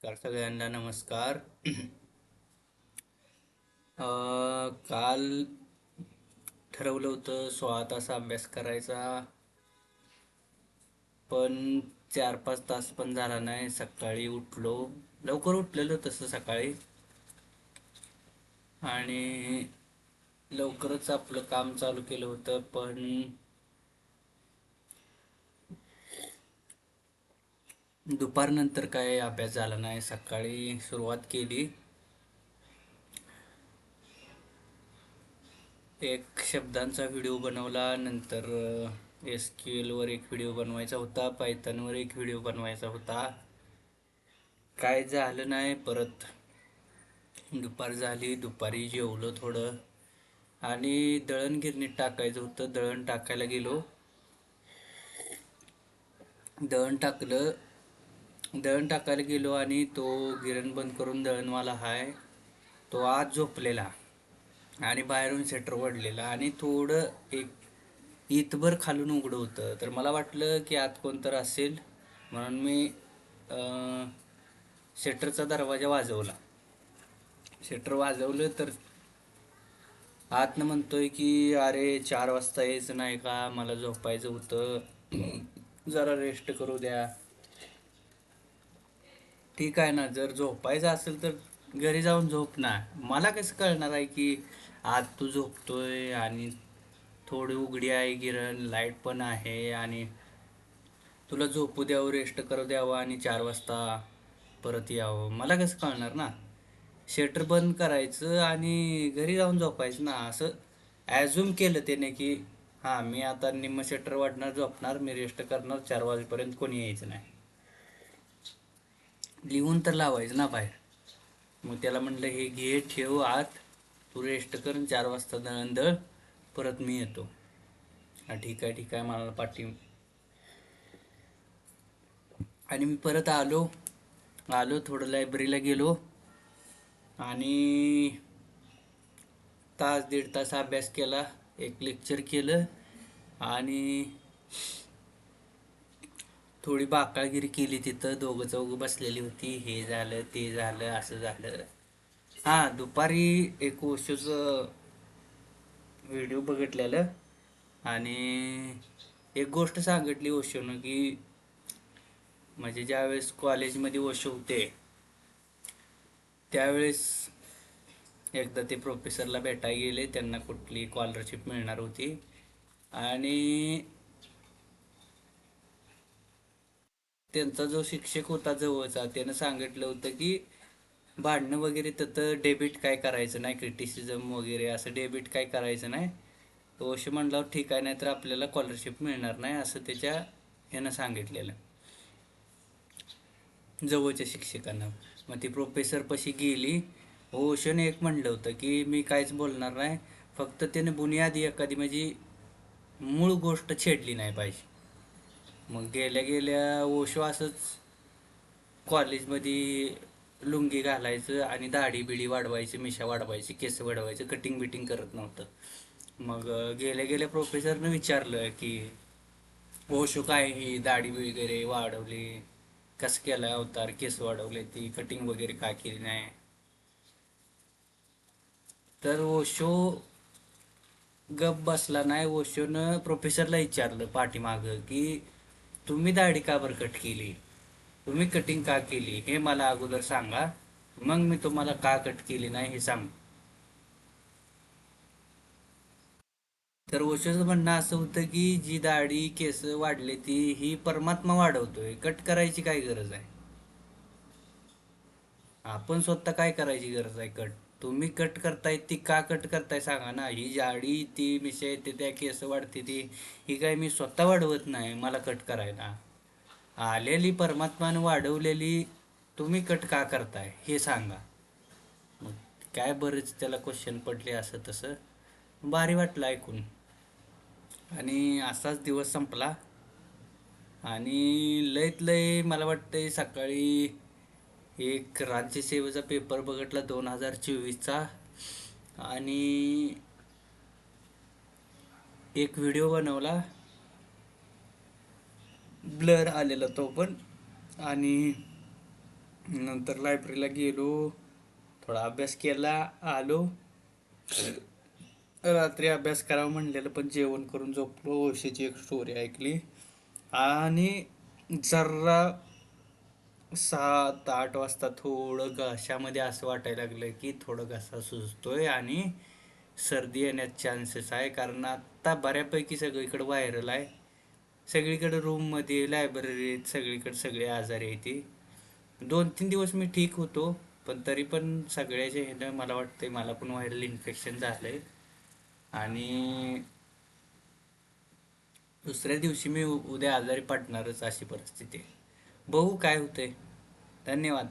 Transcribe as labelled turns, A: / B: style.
A: तर सगळ्यांना नमस्कार. काल ठरवलं होतं 16 तास अभ्यास करायचा, पण 4-5 तास पण झाला नाही. सकाळी उठलो, लवकर उठलेलो तसं सकाळी, आणि लवकरच आपलं काम चालू केलं होतं. पण दुपारनंतर काय अभ्यास झाला नाही. सकाळी सुरुवात केली, एक शब्दांचा व्हिडिओ बनवला. नंतर SQL वर एक व्हिडिओ बनवायचा होता, पायथॉनवर एक व्हिडिओ बनवायचा होता. काय झालं नाही. परत दुपार झाली, दुपारी जेवलो थोडं, आणि दळण गिरणीत टाकायचं होतं. दळण टाकायला गेलो, दळण टाकलं. दळण टाकायला गेलो आणि तो गिरण बंद करून दळणवाला हाय तो आत झोपलेला, आणि बाहेरून शटर वडलेला, आणि थोडं एक इतभर खालून उघडं होतं. तर मला वाटलं की आत कोणतर असेल, म्हणून मी शटरचा दरवाजा वाजवला. शटर वाजवलं तर आतनं म्हणतोय की अरे 4 वाजता यायचं नाही का, मला झोपायचं होतं, जरा रेस्ट करू द्या. ठीक आहे ना, जर झोपायचं असेल तर घरी जाऊन झोप ना. मला कसं कळणार आहे की आज तू झोपतोय आणि थोडी उघडी आहे गिरण, लाईट पण आहे, आणि तुला झोपू द्यावं, रेस्ट करू द्यावं, आणि 4 वाजता परत यावं? मला कसं कळणार ना. शटर बंद करायचं आणि घरी जाऊन झोपायचं ना, असं ॲझ्युम केलं त्याने की हां, मी आता निम्म शटर वाढणार, झोपणार, मी रेस्ट करणार, 4 वाजेपर्यंत कोणी यायचं नाही. लिहून तर लावायचं ना बाहेर. मग त्याला म्हटलं हे घे, ठेव आत, तू रेस्ट कर, 4 वाजता दळण दळ, परत मी येतो. हा ठीक आहे, ठीक आहे मला पाठी. आणि मी परत आलो आलो थोडं लायब्ररीला गेलो, आणि तास दीड तास अभ्यास केला, एक लेक्चर केलं, आणि थोडी बाकाळगिरी केली. तिथं दोघं चौघं बसलेली होती, हे झालं ते झालं असं झालं. हां, दुपारी एक ओशोचं व्हिडिओ बघितलेलं, आणि एक गोष्ट सांगितली ओशोनं की म्हणजे ज्यावेळेस कॉलेजमध्ये ओशो होते त्यावेळेस एकदा ते प्रोफेसरला भेटायला गेले, त्यांना कुठली स्कॉलरशिप मिळणार होती, आणि त्यांचा जो शिक्षक होता जवळचा, त्यानं सांगितलं होतं की भांडणं वगैरे तर डेबिट काय करायचं नाही, क्रिटिसिझम वगैरे असं डेबिट काय करायचं नाही. तो असे म्हणल्यावर ठीक आहे, नाही तर आपल्याला स्कॉलरशिप मिळणार नाही, असं त्याच्या ह्यानं सांगितलेलं, जवळच्या शिक्षकांना. मग ती प्रोफेसरपाशी गेली. ओशोने एक म्हणलं होतं की मी काहीच बोलणार नाही, फक्त त्याने बुनियादी एखादी म्हणजे मूळ गोष्ट छेडली नाही पाहिजे. मग गेल्या गेल्या ओशो असंच कॉलेजमध्ये लुंगी घालायचं आणि दाढी बिडी वाढवायची, मिशा वाढवायची, केस वाढवायचं, कटिंग बिटिंग करत नव्हतं. मग गेल्या गेल्या प्रोफेसरनं विचारलं की ओशो काय ही दाढी वगैरे वाढवली, कसं केलं अवतार, केस वाढवले, ती कटिंग वगैरे का केली नाही? तर ओशो गप बसला नाही. ओशोनं प्रोफेसरला विचारलं पाठीमागं की तुम्ही दाढी का बरं कट केली, तुम्ही कटिंग का केली, हे मला अगोदर सांगा, मग मी तुम्हाला का कट केली नाही हे सांग. तर ओशोचं म्हणणं असं होतं की जी दाढी केस वाढले ती ही परमात्मा वाढवतोय, कट करायची काय गरज आहे? आपण स्वतः काय करायची गरज आहे कट? तुम्ही कट करताय ती का कट करताय सांगा ना. ही जाडी, ती मिशा येते, त्या केस वाढते ती, ही काय मी स्वतः वाढवत नाही मला कट करायला. आलेली परमात्मानं वाढवलेली तुम्ही कट का करताय हे सांगा. मग काय बरेच त्याला क्वेश्चन पडले असं तसं. भारी वाटलं ऐकून. आणि असाच दिवस संपला. आणि लयत लय मला वाटतंय सकाळी एक राज्यसेवेचा पेपर बघितला 2024चा, आणि एक व्हिडिओ बनवला, ब्लर आलेला तो पण, आणि नंतर लायब्ररीला गेलो, थोडा अभ्यास केला, आलो. रात्री अभ्यास करावं म्हणलेलं पण जेवण करून झोपलो. ओशीची एक स्टोरी ऐकली आणि जरा 7-8 वाजता थोडं घशामध्ये असं वाटायला लागलं की थोडं घसा सुजतोय आणि सर्दी येण्याचे चान्सेस आहे, कारण आत्ता बऱ्यापैकी सगळीकडे व्हायरल आहे. सगळीकडे रूममध्ये, लायब्ररीत, सगळीकडे सगळे आजारी आहे ती. 2-3 दिवस मी ठीक होतो, पण तरी पण सगळ्याच्या ह्यानं मला वाटतंय मला पण व्हायरल इन्फेक्शन झालंय. आणि दुसऱ्या दिवशी मी उद्या आजारी पडणारच अशी परिस्थिती आहे. बघू काय होतंय. धन्यवाद.